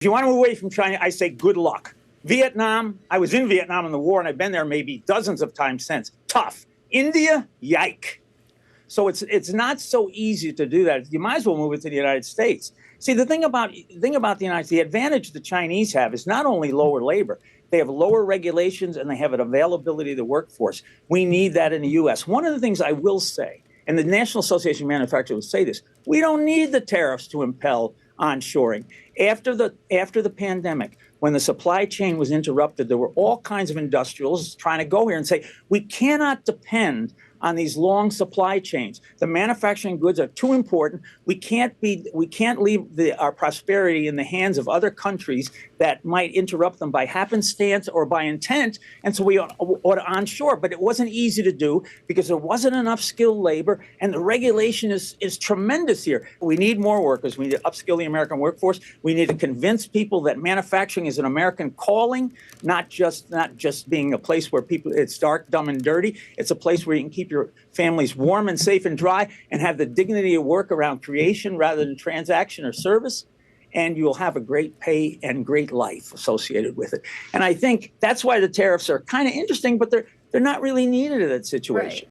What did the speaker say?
If you want to move away from China, I say good luck. Vietnam, I was in Vietnam in the war, and I've been there maybe dozens of times since. Tough. India, yike. So it's not so easy to do that. You might as well move it to the United States. See, the thing about the United States, the advantage the Chinese have is not only lower labor, they have lower regulations and they have an availability of the workforce. We need that in the U.S. One of the things I will say, and the National Association of Manufacturers will say this, we don't need the tariffs to impel onshoring. After the pandemic, when the supply chain was interrupted, there were all kinds of industrials trying to go here and say, we cannot depend on these long supply chains. The manufacturing goods are too important. We can't leave our prosperity in the hands of other countries that might interrupt them by happenstance or by intent. And so we ought to onshore. But it wasn't easy to do because there wasn't enough skilled labor, and the regulation is tremendous here. We need more workers. We need to upskill the American workforce. We need to convince people that manufacturing is an American calling, not just being a place where it's dark, dumb, and dirty. It's a place where you can keep your families warm and safe and dry and have the dignity of work around creation rather than transaction or service. And you'll have a great pay and great life associated with it. And I think that's why the tariffs are kind of interesting, but they're not really needed in that situation. Right.